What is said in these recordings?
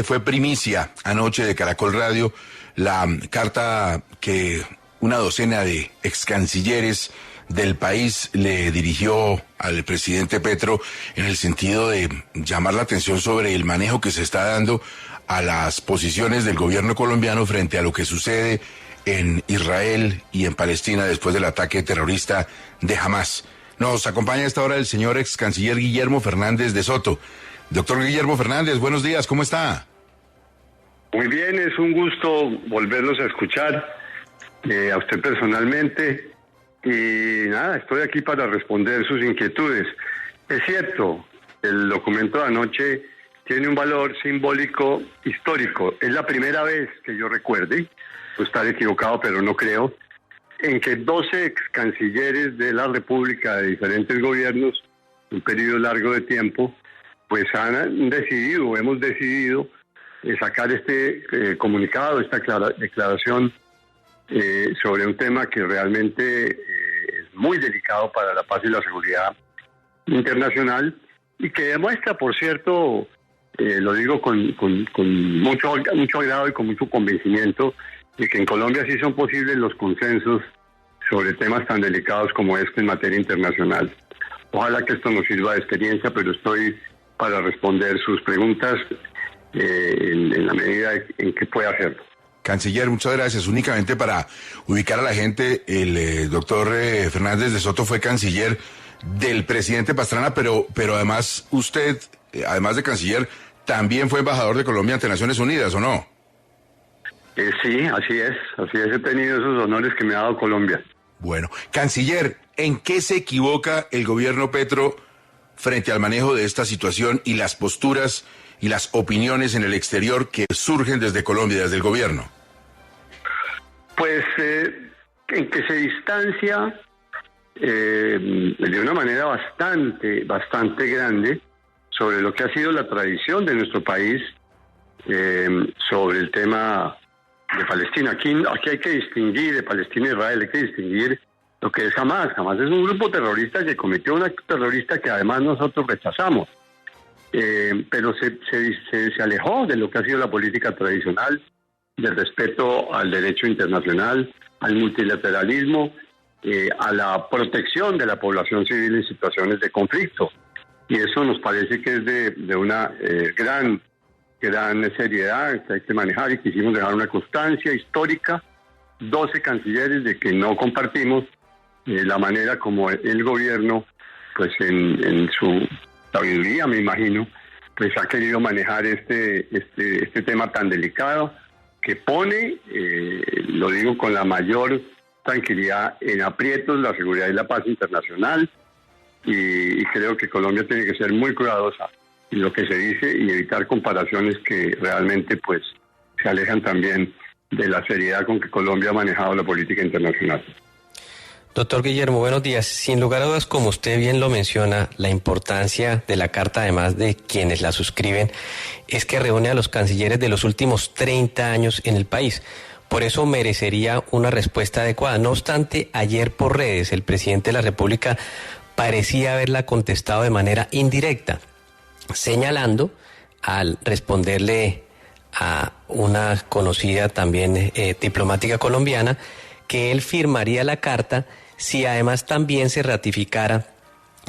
Fue primicia anoche de Caracol Radio la carta que una docena de ex cancilleres del país le dirigió al presidente Petro en el sentido de llamar la atención sobre el manejo que se está dando a las posiciones del gobierno colombiano frente a lo que sucede en Israel y en Palestina después del ataque terrorista de Hamas. Nos acompaña a esta hora el señor ex canciller Guillermo Fernández de Soto. Doctor Guillermo Fernández, buenos días, ¿cómo está? Muy bien, es un gusto volverlos a escuchar, a usted personalmente, y nada, estoy aquí para responder sus inquietudes. Es cierto, el documento de anoche tiene un valor simbólico histórico. Es la primera vez que yo recuerde, puedo estar equivocado, pero no creo, en que 12 ex cancilleres de la República de diferentes gobiernos, un periodo largo de tiempo, pues hemos decidido sacar este comunicado, esta declaración sobre un tema que realmente es muy delicado para la paz y la seguridad internacional y que demuestra, por cierto, lo digo con mucho agrado y con mucho convencimiento, de que en Colombia sí son posibles los consensos sobre temas tan delicados como este en materia internacional. Ojalá que esto nos sirva de experiencia, pero estoy para responder sus preguntas en la medida en que pueda hacerlo. Canciller, muchas gracias. Únicamente para ubicar a la gente, el doctor Fernández de Soto fue canciller del presidente Pastrana, pero además usted, además de canciller, también fue embajador de Colombia ante Naciones Unidas, ¿o no? Sí, así es, he tenido esos honores que me ha dado Colombia. Bueno, canciller, ¿en qué se equivoca el gobierno Petro frente al manejo de esta situación y las posturas y las opiniones en el exterior que surgen desde Colombia, desde el gobierno? Pues en que se distancia de una manera bastante grande sobre lo que ha sido la tradición de nuestro país sobre el tema de Palestina. Aquí hay que distinguir de Palestina e Israel, hay que distinguir lo que es Hamas. Hamas es un grupo terrorista que cometió un acto terrorista que además nosotros rechazamos. Pero se alejó de lo que ha sido la política tradicional, del respeto al derecho internacional, al multilateralismo, a la protección de la población civil en situaciones de conflicto. Y eso nos parece que es de una gran seriedad que hay que manejar, y quisimos dejar una constancia histórica, 12 cancilleres, de que no compartimos la manera como el gobierno, pues en su sabiduría, me imagino, pues ha querido manejar este tema tan delicado que pone, lo digo con la mayor tranquilidad, en aprietos la seguridad y la paz internacional, y creo que Colombia tiene que ser muy cuidadosa en lo que se dice y evitar comparaciones que realmente pues se alejan también de la seriedad con que Colombia ha manejado la política internacional. Doctor Guillermo, buenos días. Sin lugar a dudas, como usted bien lo menciona, la importancia de la carta, además de quienes la suscriben, es que reúne a los cancilleres de los últimos 30 años en el país. Por eso merecería una respuesta adecuada. No obstante, ayer por redes el presidente de la República parecía haberla contestado de manera indirecta, señalando, al responderle a una conocida también diplomática colombiana, que él firmaría la carta si además también se ratificara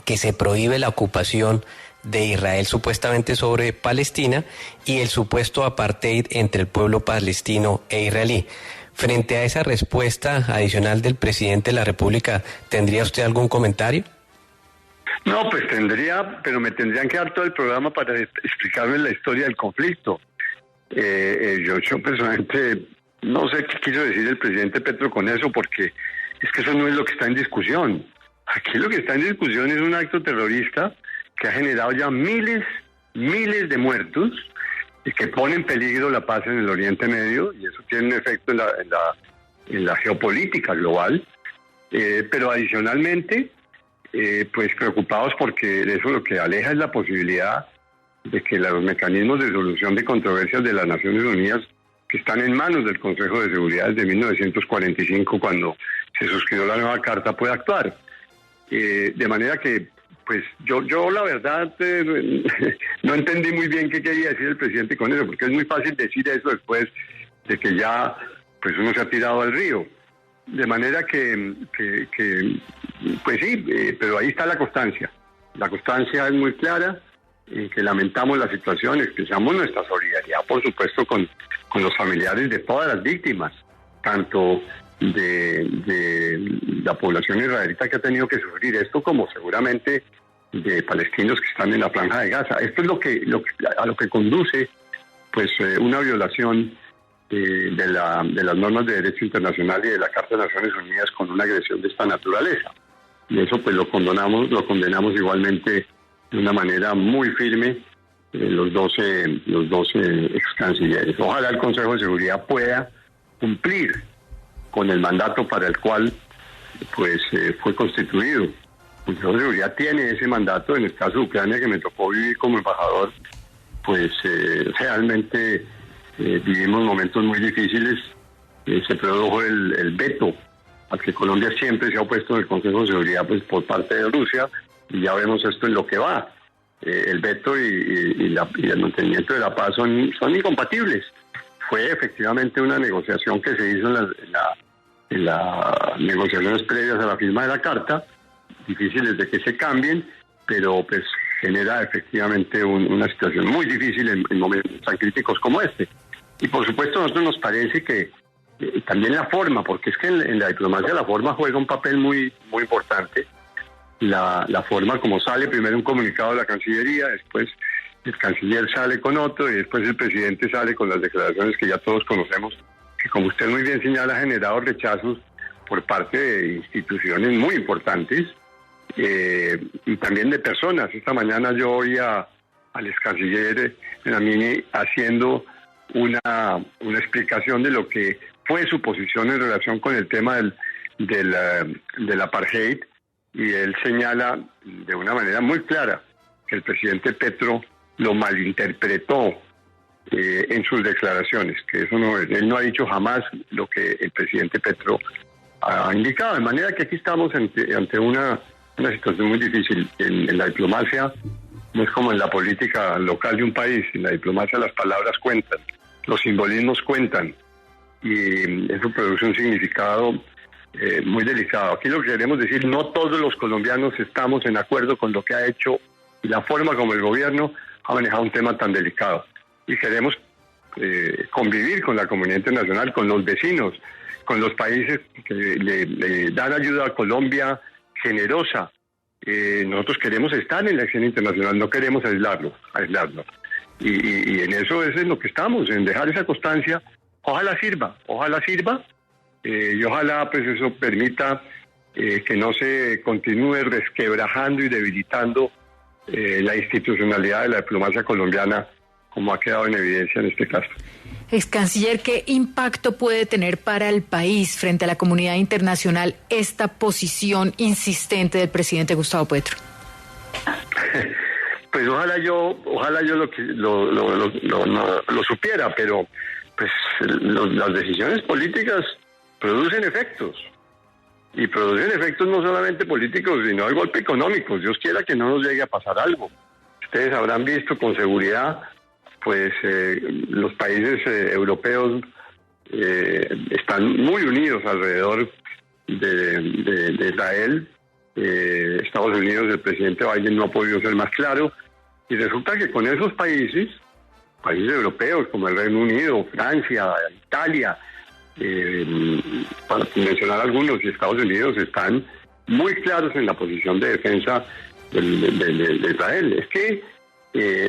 que se prohíbe la ocupación de Israel supuestamente sobre Palestina y el supuesto apartheid entre el pueblo palestino e israelí. Frente a esa respuesta adicional del presidente de la República, ¿tendría usted algún comentario? No, pues tendría, pero me tendrían que dar todo el programa para explicarme la historia del conflicto. Yo personalmente no sé qué quiso decir el presidente Petro con eso, porque es que eso no es lo que está en discusión. Aquí lo que está en discusión es un acto terrorista que ha generado ya miles de muertos y que pone en peligro la paz en el Oriente Medio, y eso tiene un efecto en la geopolítica global. Pero adicionalmente, pues preocupados porque eso lo que aleja es la posibilidad de que los mecanismos de solución de controversias de las Naciones Unidas, que están en manos del Consejo de Seguridad desde 1945, cuando se suscribió la nueva carta, pueda actuar. De manera que pues yo la verdad no entendí muy bien qué quería decir el presidente con eso, porque es muy fácil decir eso después de que ya pues uno se ha tirado al río. De manera que pues sí, pero ahí está la constancia. La constancia es muy clara, en que lamentamos la situación, expresamos nuestra solidaridad, por supuesto, con los familiares de todas las víctimas, tanto de la población israelita que ha tenido que sufrir esto, como seguramente de palestinos que están en la franja de Gaza. Esto es a lo que conduce pues una violación de las normas de derecho internacional y de la Carta de Naciones Unidas con una agresión de esta naturaleza. Y eso pues lo condenamos igualmente de una manera muy firme, los 12 ex cancilleres. Ojalá el Consejo de Seguridad pueda cumplir con el mandato para el cual pues fue constituido. El Consejo de Seguridad tiene ese mandato. En el caso de Ucrania, que me tocó vivir como embajador, pues realmente vivimos momentos muy difíciles. Se produjo el veto al que Colombia siempre se ha opuesto en el Consejo de Seguridad pues por parte de Rusia, y ya vemos esto en lo que va. El veto y el mantenimiento de la paz son incompatibles. Fue efectivamente una negociación que se hizo en las negociaciones previas a la firma de la Carta, difíciles de que se cambien, pero pues genera efectivamente una situación muy difícil en momentos tan críticos como este. Y por supuesto a nosotros nos parece que también la forma, porque es que en la diplomacia la forma juega un papel muy, muy importante. La forma como sale primero un comunicado de la Cancillería, después el canciller sale con otro y después el presidente sale con las declaraciones que ya todos conocemos, que como usted muy bien señala, ha generado rechazos por parte de instituciones muy importantes y también de personas. Esta mañana yo oí al ex canciller Benamini haciendo una explicación de lo que fue su posición en relación con el tema del apartheid, y él señala de una manera muy clara que el presidente Petro lo malinterpretó en sus declaraciones, que eso no es. Él no ha dicho jamás lo que el presidente Petro ha indicado, de manera que aquí estamos ante una situación muy difícil. En la diplomacia no es como en la política local de un país. En la diplomacia las palabras cuentan, los simbolismos cuentan, y eso produce un significado muy delicado. Aquí lo que queremos decir, no todos los colombianos estamos en acuerdo con lo que ha hecho y la forma como el gobierno ha manejado un tema tan delicado, y queremos convivir con la comunidad internacional, con los vecinos, con los países que le dan ayuda a Colombia generosa. Nosotros queremos estar en la acción internacional, no queremos aislarnos. Y en eso es en lo que estamos, en dejar esa constancia. Ojalá sirva, y ojalá pues eso permita que no se continúe resquebrajando y debilitando la institucionalidad de la diplomacia colombiana, como ha quedado en evidencia en este caso. Ex canciller, ¿qué impacto puede tener para el país frente a la comunidad internacional esta posición insistente del presidente Gustavo Petro? Pues ojalá yo lo supiera, pero pues las decisiones políticas producen efectos, y producen efectos no solamente políticos, sino de golpe económicos. Dios quiera que no nos llegue a pasar algo. Ustedes habrán visto con seguridad, pues los países europeos están muy unidos alrededor de Israel. Estados Unidos, el presidente Biden no ha podido ser más claro, y resulta que con esos países europeos como el Reino Unido, Francia, Italia, para mencionar algunos, y Estados Unidos, están muy claros en la posición de defensa de Israel. Es que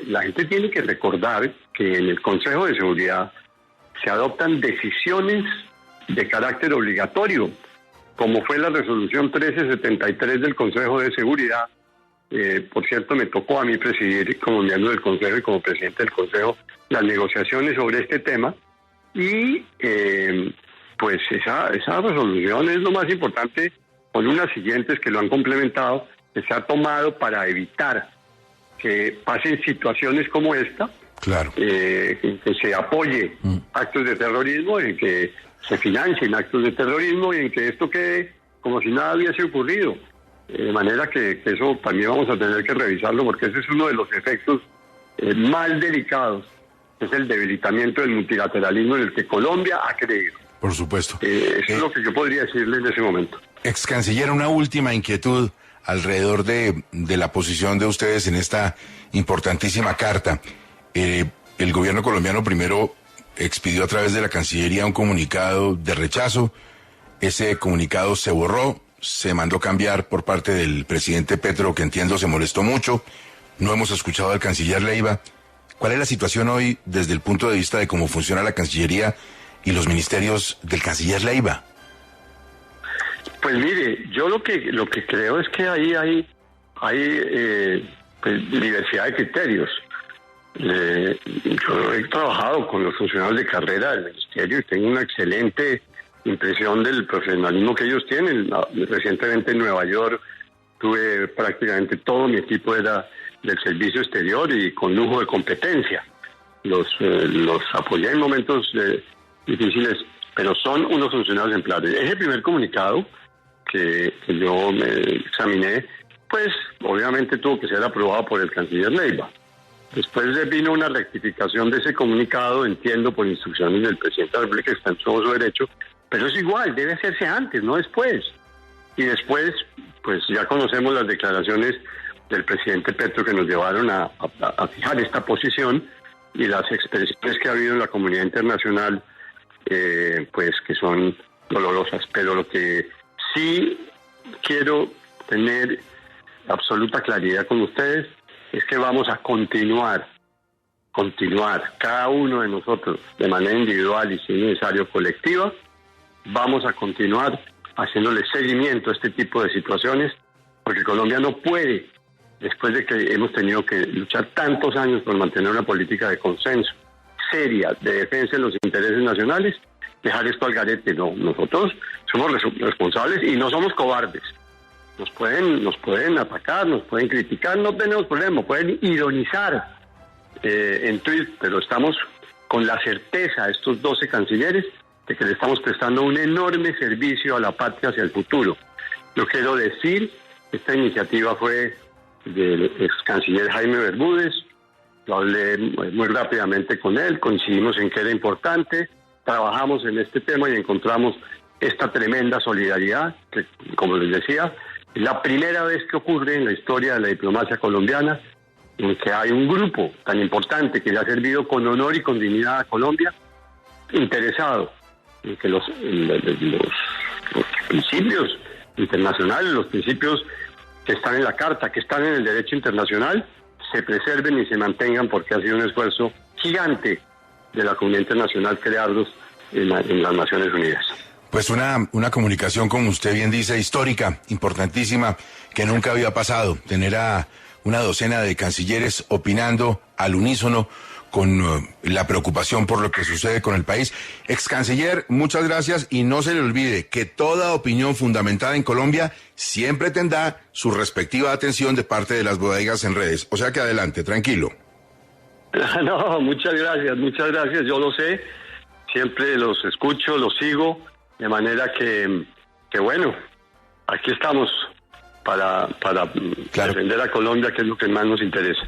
la gente tiene que recordar que en el Consejo de Seguridad se adoptan decisiones de carácter obligatorio, como fue la resolución 1373 del Consejo de Seguridad. Por cierto, me tocó a mí presidir como miembro del Consejo y como presidente del Consejo las negociaciones sobre este tema, y pues esa resolución es lo más importante, con unas siguientes que lo han complementado, que se ha tomado para evitar que pasen situaciones como esta. Claro. En que se apoye actos de terrorismo, en que se financien actos de terrorismo, y en que esto quede como si nada hubiese ocurrido. De manera que eso también vamos a tener que revisarlo, porque ese es uno de los efectos más delicados, es el debilitamiento del multilateralismo en el que Colombia ha creído. Por supuesto. Eso es lo que yo podría decirle en ese momento. Ex canciller, una última inquietud alrededor de la posición de ustedes en esta importantísima carta. El gobierno colombiano primero expidió a través de la Cancillería un comunicado de rechazo. Ese comunicado se borró, se mandó cambiar por parte del presidente Petro, que entiendo se molestó mucho. No hemos escuchado al canciller Leiva. ¿Cuál es la situación hoy desde el punto de vista de cómo funciona la Cancillería y los ministerios del canciller Leiva? Pues mire, yo lo que creo es que ahí hay pues, diversidad de criterios. Yo he trabajado con los funcionarios de carrera del ministerio y tengo una excelente impresión del profesionalismo que ellos tienen. Recientemente en Nueva York tuve prácticamente todo mi equipo era del servicio exterior y con lujo de competencia. Los apoyé en momentos difíciles, pero son unos funcionarios ejemplares. Ese primer comunicado que yo me examiné, pues obviamente tuvo que ser aprobado por el canciller Leiva. Después vino una rectificación de ese comunicado, entiendo por instrucciones del presidente de la República, que está en todo su derecho, pero es igual, debe hacerse antes, no después. Y después, pues ya conocemos las declaraciones del presidente Petro que nos llevaron a fijar esta posición, y las expresiones que ha habido en la comunidad internacional, pues que son dolorosas. Pero lo que sí quiero tener absoluta claridad con ustedes es que vamos a continuar, cada uno de nosotros, de manera individual y si es necesario colectiva, vamos a continuar haciéndole seguimiento a este tipo de situaciones, porque Colombia no puede, después de que hemos tenido que luchar tantos años por mantener una política de consenso seria, de defensa de los intereses nacionales, dejar esto al garete. No, nosotros somos responsables y no somos cobardes. Nos pueden atacar, nos pueden criticar, no tenemos problema, pueden ironizar en Twitter, pero estamos con la certeza, estos 12 cancilleres, de que le estamos prestando un enorme servicio a la patria hacia el futuro. Yo quiero decir, esta iniciativa fue del ex canciller Jaime Bermúdez, lo hablé muy rápidamente con él, coincidimos en que era importante, trabajamos en este tema y encontramos esta tremenda solidaridad, que, como les decía, es la primera vez que ocurre en la historia de la diplomacia colombiana en que hay un grupo tan importante que le ha servido con honor y con dignidad a Colombia, interesado en que los principios internacionales, los principios que están en la Carta, que están en el derecho internacional, se preserven y se mantengan, porque ha sido un esfuerzo gigante de la comunidad internacional crearlos en las Naciones Unidas. Pues una comunicación, como usted bien dice, histórica, importantísima, que nunca había pasado. Tener a una docena de cancilleres opinando al unísono con la preocupación por lo que sucede con el país. Ex canciller, muchas gracias, y no se le olvide que toda opinión fundamentada en Colombia siempre tendrá su respectiva atención de parte de las bodegas en redes. O sea que adelante, tranquilo. No, muchas gracias, yo lo sé, siempre los escucho, los sigo, de manera que bueno, aquí estamos para claro, defender a Colombia, que es lo que más nos interesa.